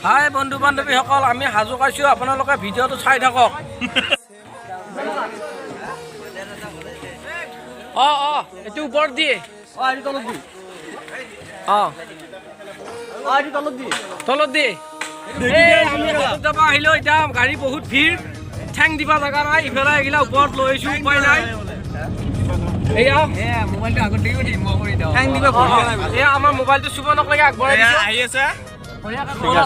হাই বন্ধু বান্ধৱীসকল, আমি সাজু পাইছোঁ, আপোনালোকে ভিডিঅ'টো চাই থাকক। এইটো ওপৰত দিয়ে, তলত দিয়ে। আমি যাব আহিলোঁ, এতিয়া গাড়ী বহুত ভিৰ, ঠেং দিবা জেগা নাই, ইফালে এইগিলা ওপৰত লৈ আহিছোঁ, উপায় নাই। এয়া মোবাইলটো আগত দিব দিম, মই কৰি দিওঁ। ঠেং দিবা এয়া আমাৰ মোবাইলটো চুব নকলাগে আগবঢ়াই দিছোঁ। আহি আছে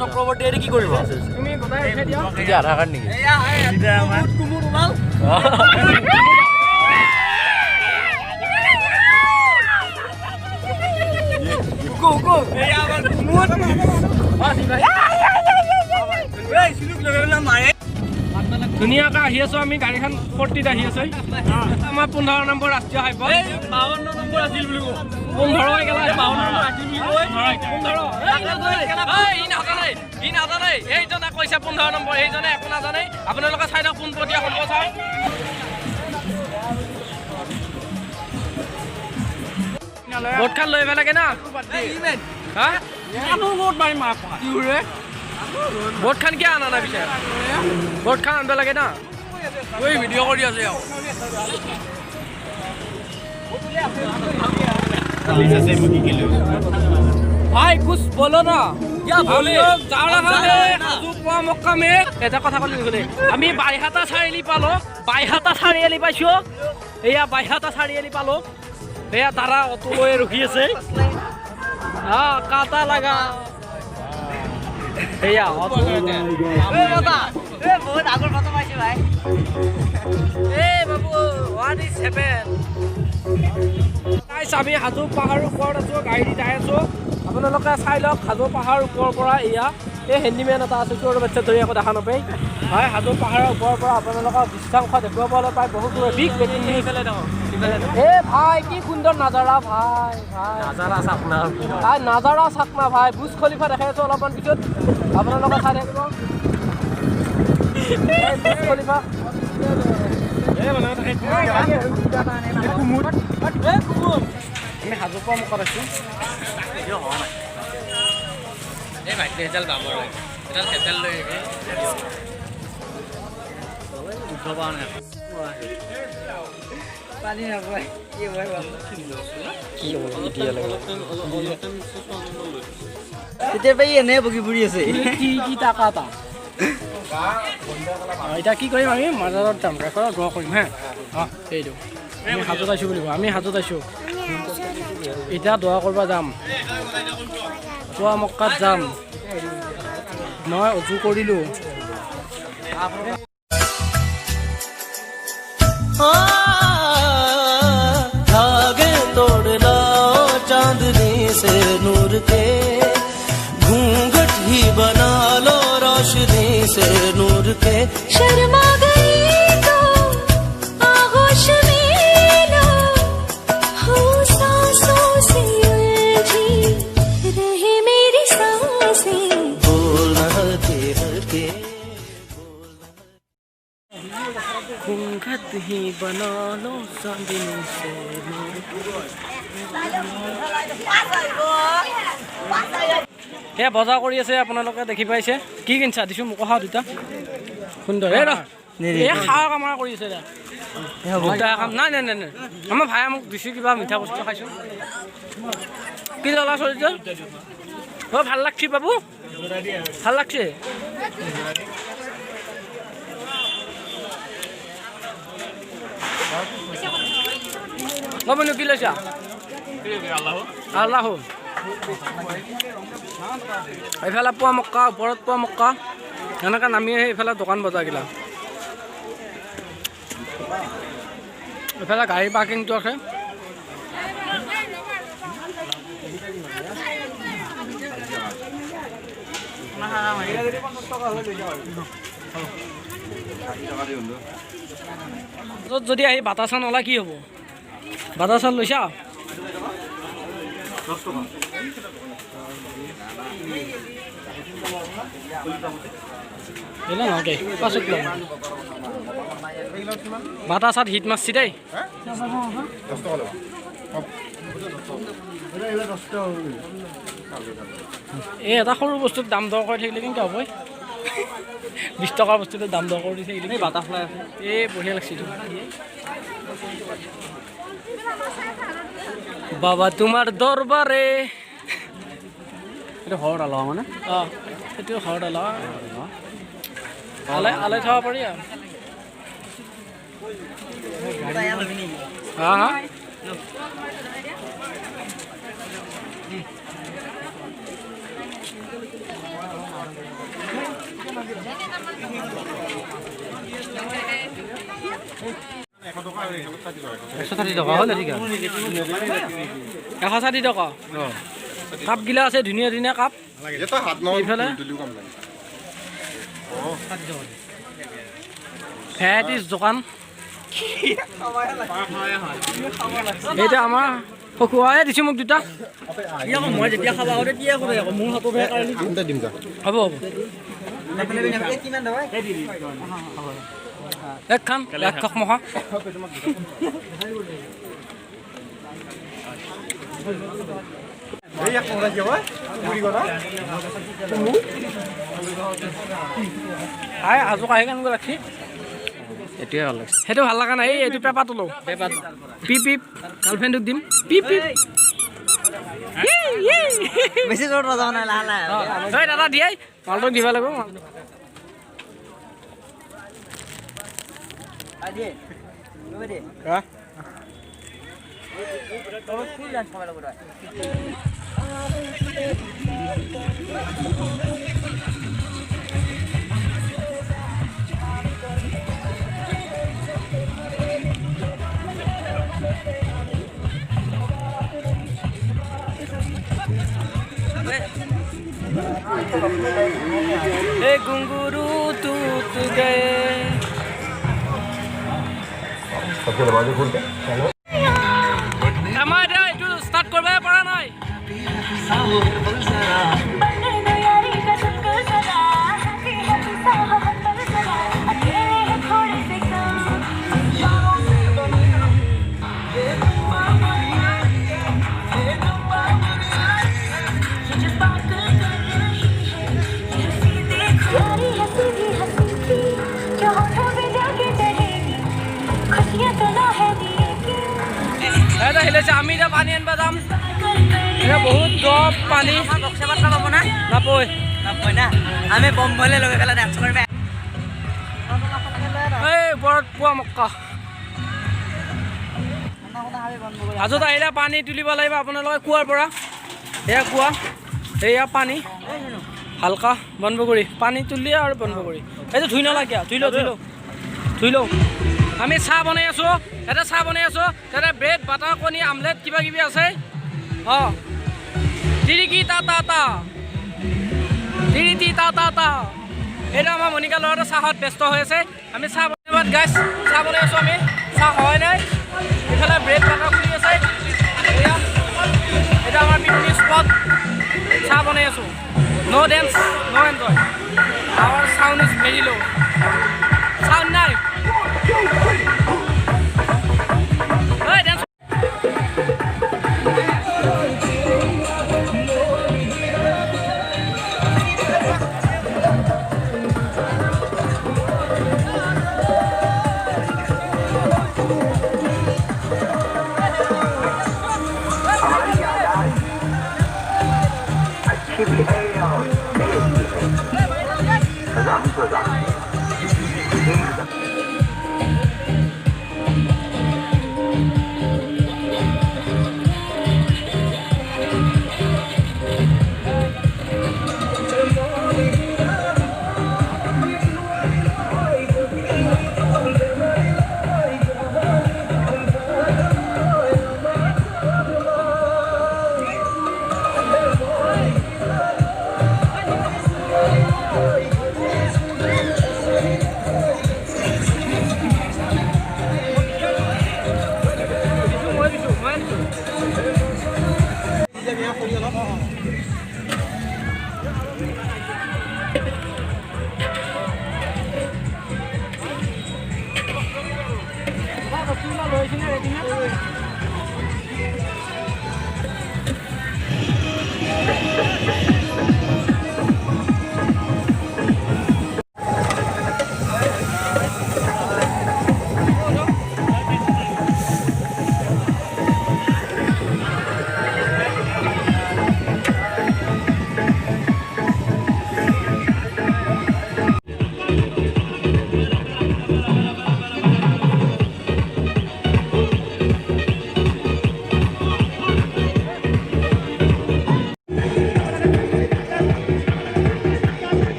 চক্ৰৱৰ্তী, কি কৰিব তুমি গোটাই উঠাই দিয়া। এতিয়া আধাৰ কাৰ্ড নেকি? কুমুদ ওলাল। ধুনীয়াকৈ আহি আছো আমি, গাড়ীখন ফৰ্টিত আহি আছে। আমাৰ 15 নম্বৰ ৰাষ্ট্ৰীয় ঘাইপথ। 52 নম্বৰ আছিল বুলি কওঁ, 15 একেলা 52 নম্বৰ আছিল বুলি কয়। 15 ই নাজানে, এইজনে কৈছে 15 নম্বৰ, এইজনে একো নাজানে। আপোনালোকে চাই দিয়ক পোনপটীয়া সম্প্ৰচাৰ। ভোটখন লৈ পেলাগে না, ভোটখন কিয় আনা নাই পিছে? ভোটখন আনিব লাগে না, ভিডিঅ' কৰি আছে। ভাই কুছ বলো না, এটা কথা ক'লে আমি বাইহাটা চাৰিআলি পালো, বাইহাটা চাৰিআলি পাইছো। এয়া বাইহাটা চাৰিআলি পালো, এয়া তাৰা অটো লৈ ৰখি আছে। কাটা লাগা এয়া অটো বহুত আগৰ ফটো পাইছো ভাই। বাবু 1:07 আমি হাজো পাহাৰৰ ওপৰত আছো, গাড়ী দি যাই আছো। আপোনালোকে চাই লওক, হাজো পাহাৰৰ ওপৰৰ পৰা এয়া এই হেণ্ডিমেন এটা আছে, চোৰ বাচ্চা ধৰি একো দেখা নাপায়। হয়, হাজো পাহাৰৰ ওপৰৰ পৰা আপোনালোকক দৃশ্যাংশ দেখুৱাবলৈ পায়। বহুত দূৰ বিগ ভাই, কি সুন্দৰ নাজাৰা ভাই, নাজাৰা চাক না ভাই। বুজ খলিফা দেখাই আছো অলপমান পিছত, আপোনালোকে চাই থাকিব। বুজ খলিফা আমি হাজো পৰা মুখত আছো। পানী নাপায়, কি হয় কেতিয়াবা এনে বগী ফুৰি আছে। কি টাকা এটা এতিয়া কি কৰিম, আমি মাজাৰত যাম, ৰেকৰ্ডত ড্ৰ কৰিম। সেইটো আমি হাজত আছোঁ বুলি কওঁ, আমি হাজত আছোঁ। এতিয়া দোৱা কৰিব যাম, পুৱা মক্কাত যাম। মই উজু কৰিলোঁ। धागे तोड़ लाओ चांदनी से नूर के, घूंघट ही बना लो रोशनी से नूर के। शर्मा गई तो आगोश में लो, हो सांसों से उलझी रहे मेरी सांसें। बोलना के घूंघट ही बना लो चांदनी से नूर के। বজাৰ কৰি আছে, আপোনালোকে দেখি পাইছে। কি কিনছা দিছোঁ মোক অহা দুটা সুন্দৰ। খাৱা কামৰা কৰি আছে দুটা কাম। নাই নাই নাই নাই, আমাৰ ভাই মোক দিছোঁ কিবা মিঠা বস্তু খাইছোঁ। কি জ্বলা চলিছে? ভাল লাগছি বাবু, ভাল লাগছে। কি লৈছা? আল্লাহ এইফালে পোৱা মক্কা, ওপৰত পোৱা মক্কা, এনেকৈ নামি আহি এইফালে দোকান বজাৰগিলা। এইফালে গাড়ী পাৰ্কিংটো আছে। যদি আহি বাটাচা নলা কি হ'ব? বাটাচা লৈছা? বাটাচাত হিট মাৰছি দেই। এই এটা সৰু বস্তুৰ দাম দৰ কৰি থাকিলে কেনেকৈ হ'ব 20 টকাৰ বস্তুটো দাম দৰ কৰি দিছে এই বাটাৰফ্লাই আছে এই বঢ়িয়া লাগছে বাবা তোমাৰ দৰবাৰে এইটো হৰ ডালা মানে এইটো হৰ ডালা আলাই খাব পাৰি আৰু হা হা কাপ গিলা আছে ধুনীয়া ধুনীয়া কাপ ভেৰাইটিজ দোকান এইটা আমাৰ খুৱাই দিছোঁ মোক দুটা মই যেতিয়া খাবা তেতিয়া মোৰ হাতত হ'ব হ'ব এক খান এক খক মহা আজোক আহি কেনেকৈ ৰাখি এইটোৱে ভাল লাগিছে সেইটো ভাল লগা নাই এইটো পেপাৰটো লওঁ পেপাৰ পিপ পিপ গাৰ্লফ্ৰেণ্ডক দিম পিপ পিপ বেছি জোৰ ৰজা নাই লাহ লাহ দাদা দিয়াই মালটোক দিব লাগিব ए घुंघरू टूट गए हमारे जो स्टार्ट करबे पड़ा নাই আমি এতিয়া পানী আনিব যাম বহুত দপ পানী নাপয় না আমি বম ভলে লগে পেলাই ডান্স কৰিবা এই ওপৰত পোৱা মক্কা হাজত আহিলে পানী তুলিব লাগিব আপোনালোকে কুৱাৰ পৰা এয়া কুৱা এয়া পানী হালকা বন্ধ কৰি পানী তুলি আৰু বন্ধ কৰি এইটো ধুই নালাগে ধুই লওঁ আমি চাহ বনাই আছোঁ এটা চাহ বনাই আছোঁ তাতে ব্ৰেড বাটাৰ কণী আমলেট কিবা কিবি আছে তিৰিকি তা এইটো আমাৰ মনিকা ল'ৰাটো চাহত ব্যস্ত হৈ আছে আমি চাহ বনাব গাইছ চাহ বনাই আছোঁ আমি চাহ হয় নাই এইফালে ব্ৰেড বাটাৰ খুলি আছে এয়া এইটো আমাৰ পিকনিক স্পট চাহ বনাই আছোঁ no dance no enjoy our sound is very low' sound নাই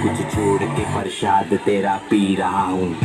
कुछ छोड़ के प्रसाद तेरा पी रहा हूँ।